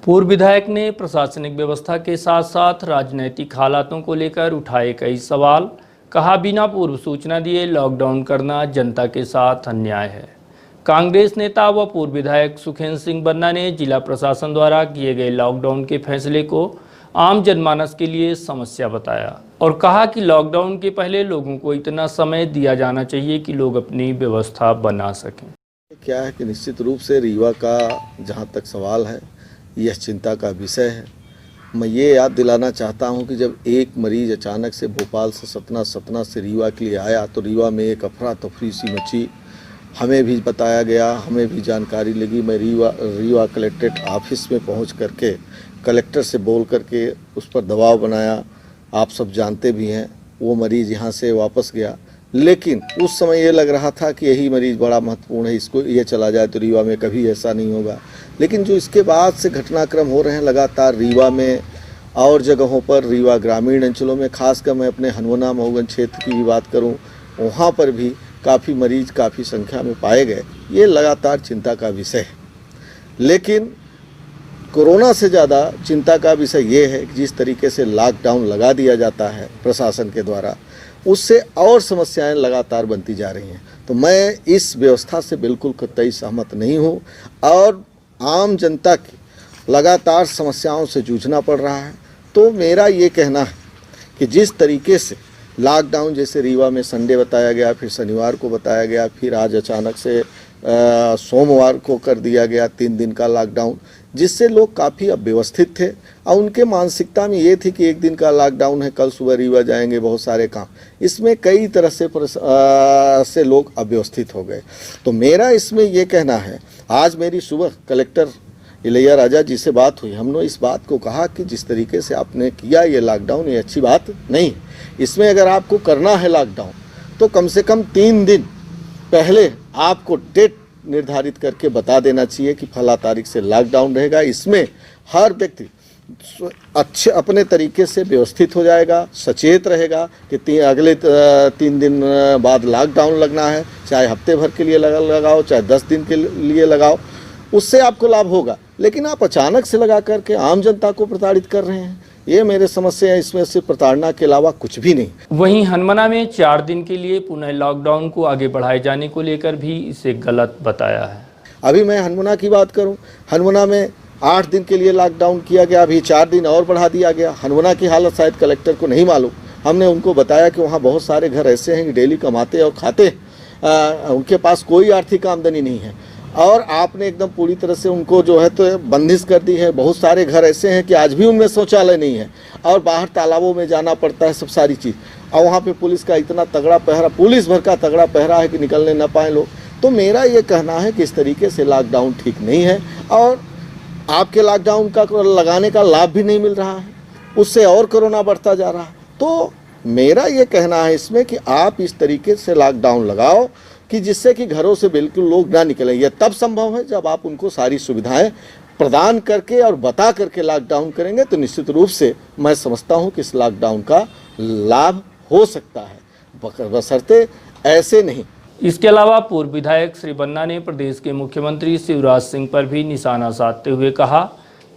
पूर्व विधायक ने प्रशासनिक व्यवस्था के साथ साथ राजनीतिक हालातों को लेकर उठाए कई सवाल। कहा, बिना पूर्व सूचना दिए लॉकडाउन करना जनता के साथ अन्याय है। कांग्रेस नेता व पूर्व विधायक सुखेंद्र सिंह बन्ना ने जिला प्रशासन द्वारा किए गए लॉकडाउन के फैसले को आम जनमानस के लिए समस्या बताया और कहा कि लॉकडाउन के पहले लोगों को इतना समय दिया जाना चाहिए कि लोग अपनी व्यवस्था बना सकें। क्या है कि निश्चित रूप से रीवा का जहाँ तक सवाल है, यह चिंता का विषय है। मैं ये याद दिलाना चाहता हूं कि जब एक मरीज अचानक से भोपाल से सतना से रीवा के लिए आया तो रीवा में एक अफरा तफरी सी मची। हमें भी बताया गया, हमें भी जानकारी लगी। मैं रीवा कलेक्ट्रेट ऑफिस में पहुंच करके कलेक्टर से बोल करके उस पर दबाव बनाया। आप सब जानते भी हैं, वो मरीज़ यहाँ से वापस गया, लेकिन उस समय ये लग रहा था कि यही मरीज़ बड़ा महत्वपूर्ण है, इसको ये चला जाए तो रीवा में कभी ऐसा नहीं होगा। लेकिन जो इसके बाद से घटनाक्रम हो रहे हैं लगातार रीवा में और जगहों पर, रीवा ग्रामीण अंचलों में, खासकर मैं अपने हनवना महोगन क्षेत्र की भी बात करूं, वहाँ पर भी काफ़ी मरीज़ काफ़ी संख्या में पाए गए। ये लगातार चिंता का विषय है। लेकिन कोरोना से ज़्यादा चिंता का विषय ये है कि जिस तरीके से लॉकडाउन लगा दिया जाता है प्रशासन के द्वारा, उससे और समस्याएं लगातार बनती जा रही हैं। तो मैं इस व्यवस्था से बिल्कुल कतई सहमत नहीं हूं और आम जनता की लगातार समस्याओं से जूझना पड़ रहा है। तो मेरा ये कहना है कि जिस तरीके से लॉकडाउन, जैसे रीवा में संडे बताया गया, फिर शनिवार को बताया गया, फिर आज अचानक से सोमवार को कर दिया गया 3 दिन का लॉकडाउन, जिससे लोग काफ़ी अव्यवस्थित थे और उनके मानसिकता में ये थी कि एक दिन का लॉकडाउन है, कल सुबह रीवा जाएंगे, बहुत सारे काम। इसमें कई तरह से लोग अव्यवस्थित हो गए। तो मेरा इसमें ये कहना है, आज मेरी सुबह कलेक्टर इलैयाराजा जी से बात हुई। हमने इस बात को कहा कि जिस तरीके से आपने किया ये लॉकडाउन, ये अच्छी बात नहीं। इसमें अगर आपको करना है लॉकडाउन तो कम से कम 3 दिन पहले आपको डेट निर्धारित करके बता देना चाहिए कि फला तारीख से लॉकडाउन रहेगा। इसमें हर व्यक्ति अच्छे अपने तरीके से व्यवस्थित हो जाएगा, सचेत रहेगा कि अगले 3 दिन बाद लॉकडाउन लगना है, चाहे हफ्ते भर के लिए लगाओ, चाहे 10 दिन के लिए लगाओ, उससे आपको लाभ होगा। लेकिन आप अचानक से लगा करके आम जनता को प्रताड़ित कर रहे हैं, ये मेरे समस्या है। इसमें से प्रताड़ना के अलावा कुछ भी नहीं। वहीं हनमना में 4 दिन के लिए पुनः लॉकडाउन को आगे बढ़ाए जाने को लेकर भी इसे गलत बताया है। अभी मैं हनमना की बात करूं, हनमना में 8 दिन के लिए लॉकडाउन किया गया, अभी 4 दिन और बढ़ा दिया गया। हनमना की हालत शायद कलेक्टर को नहीं मालूम। हमने उनको बताया कि वहाँ बहुत सारे घर ऐसे हैं कि डेली कमाते और खाते, उनके पास कोई आर्थिक आमदनी नहीं है और आपने एकदम पूरी तरह से उनको जो है तो बंदिश कर दी है। बहुत सारे घर ऐसे हैं कि आज भी उनमें शौचालय नहीं है और बाहर तालाबों में जाना पड़ता है, सब सारी चीज़। और वहाँ पे पुलिस का इतना तगड़ा पहरा, पुलिस भर का तगड़ा पहरा है कि निकलने ना पाए लोग। तो मेरा ये कहना है कि इस तरीके से लॉकडाउन ठीक नहीं है और आपके लॉकडाउन का लगाने का लाभ भी नहीं मिल रहा है, उससे और कोरोना बढ़ता जा रहा है। तो मेरा ये कहना है इसमें कि आप इस तरीके से लॉकडाउन लगाओ कि जिससे कि घरों से बिल्कुल लोग ना निकलें। यह तब संभव है जब आप उनको सारी सुविधाएं प्रदान करके और बता करके लॉकडाउन करेंगे। तो निश्चित रूप से मैं समझता हूं कि इस लॉकडाउन का लाभ हो सकता है, बशर्ते ऐसे नहीं। इसके अलावा पूर्व विधायक श्री बन्ना ने प्रदेश के मुख्यमंत्री शिवराज सिंह पर भी निशाना साधते हुए कहा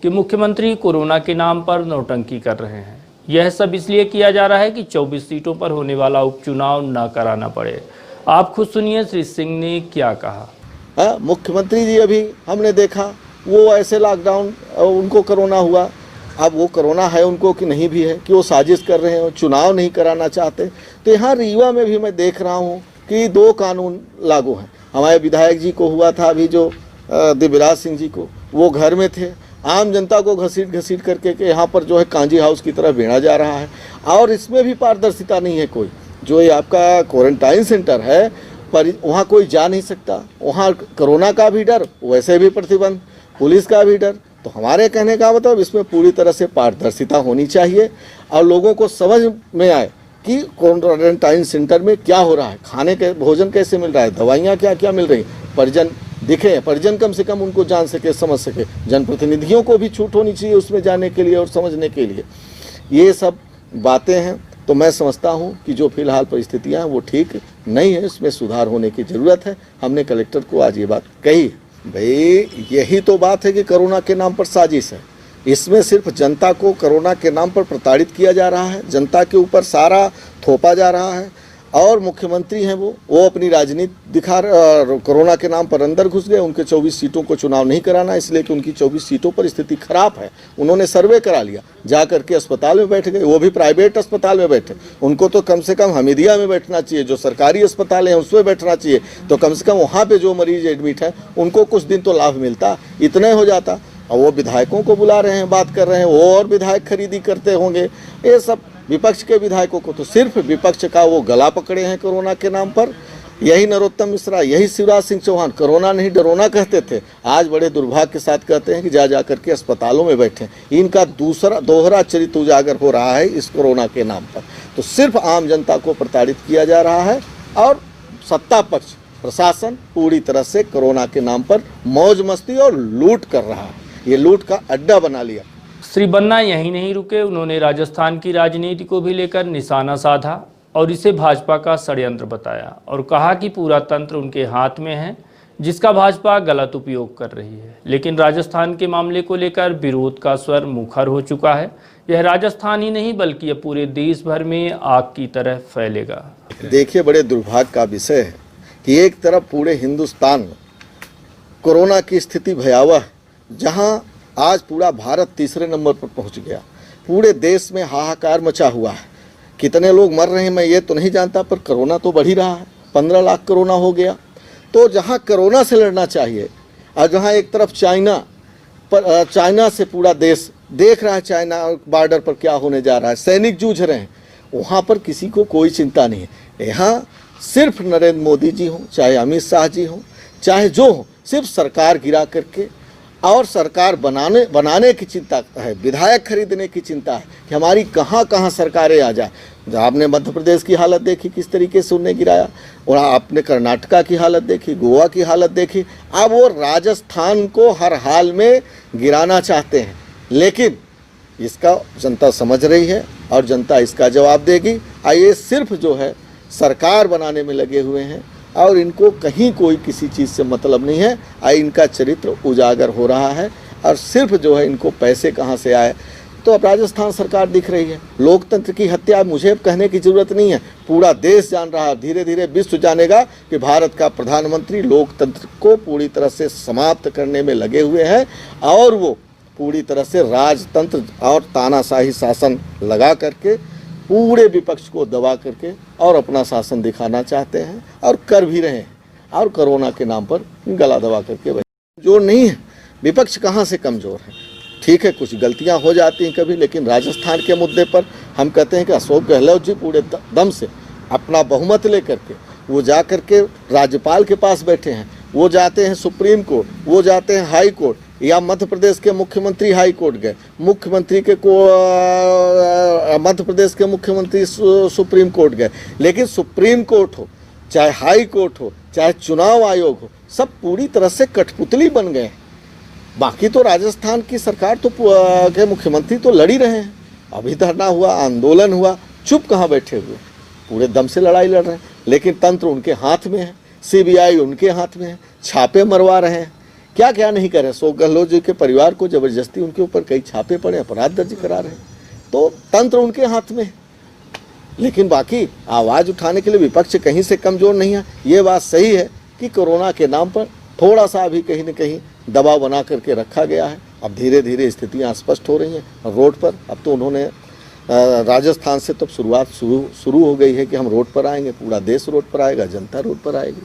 कि मुख्यमंत्री कोरोना के नाम पर नौटंकी कर रहे हैं। यह सब इसलिए किया जा रहा है कि 24 सीटों पर होने वाला उपचुनाव न कराना पड़े। आप खुद सुनिए श्री सिंह ने क्या कहा। मुख्यमंत्री जी अभी हमने देखा वो ऐसे लॉकडाउन, उनको कोरोना हुआ, अब वो कोरोना है उनको कि नहीं भी है कि वो साजिश कर रहे हैं, चुनाव नहीं कराना चाहते। तो यहाँ रीवा में भी मैं देख रहा हूँ कि 2 कानून लागू हैं। हमारे विधायक जी को हुआ था अभी, जो दिव्यराज सिंह जी को, वो घर में थे, आम जनता को घसीट करके कि यहाँ पर जो है कांजी हाउस की तरह बेड़ा जा रहा है और इसमें भी पारदर्शिता नहीं है कोई। जो ये आपका क्वारंटाइन सेंटर है पर वहाँ कोई जा नहीं सकता, वहाँ कोरोना का भी डर, वैसे भी प्रतिबंध, पुलिस का भी डर। तो हमारे कहने का मतलब इसमें पूरी तरह से पारदर्शिता होनी चाहिए और लोगों को समझ में आए कि क्वारंटाइन सेंटर में क्या हो रहा है, खाने के भोजन कैसे मिल रहा है, दवाइयाँ क्या क्या मिल रही, परिजन दिखे, परिजन कम से कम उनको जान सके, समझ सके। जनप्रतिनिधियों को भी छूट होनी चाहिए उसमें जाने के लिए और समझने के लिए। ये सब बातें हैं। तो मैं समझता हूं कि जो फिलहाल परिस्थितियां हैं वो ठीक नहीं है, इसमें सुधार होने की ज़रूरत है। हमने कलेक्टर को आज ये बात कही। भाई यही तो बात है कि कोरोना के नाम पर साजिश है। इसमें सिर्फ जनता को कोरोना के नाम पर प्रताड़ित किया जा रहा है, जनता के ऊपर सारा थोपा जा रहा है। और मुख्यमंत्री हैं वो अपनी राजनीति कोरोना के नाम पर अंदर घुस गए। उनके 24 सीटों को चुनाव नहीं कराना, इसलिए कि उनकी 24 सीटों पर स्थिति खराब है। उन्होंने सर्वे करा लिया, जा करके अस्पताल में बैठ गए, वो भी प्राइवेट अस्पताल में बैठे। उनको तो कम से कम हमीदिया में बैठना चाहिए, जो सरकारी अस्पताल हैं उसमें बैठना चाहिए, तो कम से कम वहाँ पर जो मरीज एडमिट है उनको कुछ दिन तो लाभ मिलता, इतने हो जाता। और वो विधायकों को बुला रहे हैं, बात कर रहे हैं, वो और विधायक खरीदी करते होंगे। ये सब विपक्ष के विधायकों को तो सिर्फ विपक्ष का वो गला पकड़े हैं कोरोना के नाम पर। यही नरोत्तम मिश्रा, यही शिवराज सिंह चौहान कोरोना नहीं डरोना कहते थे, आज बड़े दुर्भाग्य के साथ कहते हैं कि जा करके अस्पतालों में बैठे। इनका दोहरा चरित्र उजागर हो रहा है इस कोरोना के नाम पर। तो सिर्फ आम जनता को प्रताड़ित किया जा रहा है और सत्ता पक्ष प्रशासन पूरी तरह से कोरोना के नाम पर मौज मस्ती और लूट कर रहा है। ये लूट का अड्डा बना लिया। श्री बन्ना यहीं नहीं रुके, उन्होंने राजस्थान की राजनीति को भी लेकर निशाना साधा और इसे भाजपा का षड्यंत्र बताया और कहा कि पूरा तंत्र उनके हाथ में है, जिसका भाजपा गलत उपयोग कर रही है। लेकिन राजस्थान के मामले को लेकर विरोध का स्वर मुखर हो चुका है। यह राजस्थान ही नहीं बल्कि यह पूरे देश भर में आग की तरह फैलेगा। देखिए, बड़े दुर्भाग्य का विषय है कि एक तरफ पूरे हिंदुस्तान में कोरोना की स्थिति भयावह, जहां आज पूरा भारत तीसरे नंबर पर पहुंच गया, पूरे देश में हाहाकार मचा हुआ है। कितने लोग मर रहे हैं मैं ये तो नहीं जानता, पर कोरोना तो बढ़ ही रहा है। 15 लाख कोरोना हो गया। तो जहां कोरोना से लड़ना चाहिए और जहां एक तरफ चाइना से पूरा देश देख रहा है, चाइना बॉर्डर पर क्या होने जा रहा है, सैनिक जूझ रहे हैं, वहाँ पर किसी को कोई चिंता नहीं है। यहाँ सिर्फ नरेंद्र मोदी जी हों, चाहे अमित शाह जी हों, चाहे जो हो, सिर्फ सरकार गिरा करके और सरकार बनाने की चिंता है, विधायक खरीदने की चिंता है कि हमारी कहाँ कहाँ सरकारें आ जाए। आपने मध्य प्रदेश की हालत देखी किस तरीके से उन्हें गिराया, और आपने कर्नाटका की हालत देखी, गोवा की हालत देखी। अब वो राजस्थान को हर हाल में गिराना चाहते हैं, लेकिन इसका जनता समझ रही है और जनता इसका जवाब देगी। ये सिर्फ जो है सरकार बनाने में लगे हुए हैं और इनको कहीं कोई किसी चीज़ से मतलब नहीं है। इनका चरित्र उजागर हो रहा है और सिर्फ जो है इनको पैसे कहाँ से आए। तो अब राजस्थान सरकार दिख रही है। लोकतंत्र की हत्या मुझे कहने की ज़रूरत नहीं है, पूरा देश जान रहा है, धीरे धीरे विश्व जानेगा कि भारत का प्रधानमंत्री लोकतंत्र को पूरी तरह से समाप्त करने में लगे हुए हैं और वो पूरी तरह से राजतंत्र और तानाशाही शासन लगा करके पूरे विपक्ष को दबा करके और अपना शासन दिखाना चाहते हैं और कर भी रहे हैं। और कोरोना के नाम पर गला दबा करके जोर नहीं है। विपक्ष कहाँ से कमज़ोर है? ठीक है, कुछ गलतियां हो जाती हैं कभी, लेकिन राजस्थान के मुद्दे पर हम कहते हैं कि अशोक गहलोत जी पूरे दम से अपना बहुमत लेकर के वो जा कर के राज्यपाल के पास बैठे हैं, वो जाते हैं सुप्रीम कोर्ट, वो जाते हैं हाई कोर्ट, या मध्य प्रदेश के मुख्यमंत्री हाई कोर्ट गए, मध्य प्रदेश के मुख्यमंत्री सुप्रीम कोर्ट गए। लेकिन सुप्रीम कोर्ट हो, चाहे हाई कोर्ट हो, चाहे चुनाव आयोग हो, सब पूरी तरह से कठपुतली बन गए। बाकी तो राजस्थान की सरकार तो के मुख्यमंत्री तो लड़ ही रहे हैं। अभी धरना हुआ, आंदोलन हुआ, चुप कहाँ बैठे हुए, पूरे दम से लड़ाई लड़ रहे हैं। लेकिन तंत्र उनके हाथ में है, सीबीआई उनके हाथ में है, छापे मरवा रहे हैं, क्या क्या नहीं कर रहे। अशोक गहलोत जी के परिवार को जबरदस्ती उनके ऊपर कई छापे पड़े, अपराध दर्ज करा रहे हैं। तो तंत्र उनके हाथ में है। लेकिन बाकी आवाज़ उठाने के लिए विपक्ष कहीं से कमज़ोर नहीं है। ये बात सही है कि कोरोना के नाम पर थोड़ा सा अभी कहीं न कहीं दबाव बना करके रखा गया है। अब धीरे धीरे स्थितियाँ स्पष्ट हो रही हैं रोड पर। अब तो उन्होंने राजस्थान से तो शुरुआत शुरू हो गई है कि हम रोड पर आएंगे, पूरा देश रोड पर आएगा, जनता रोड पर आएगी।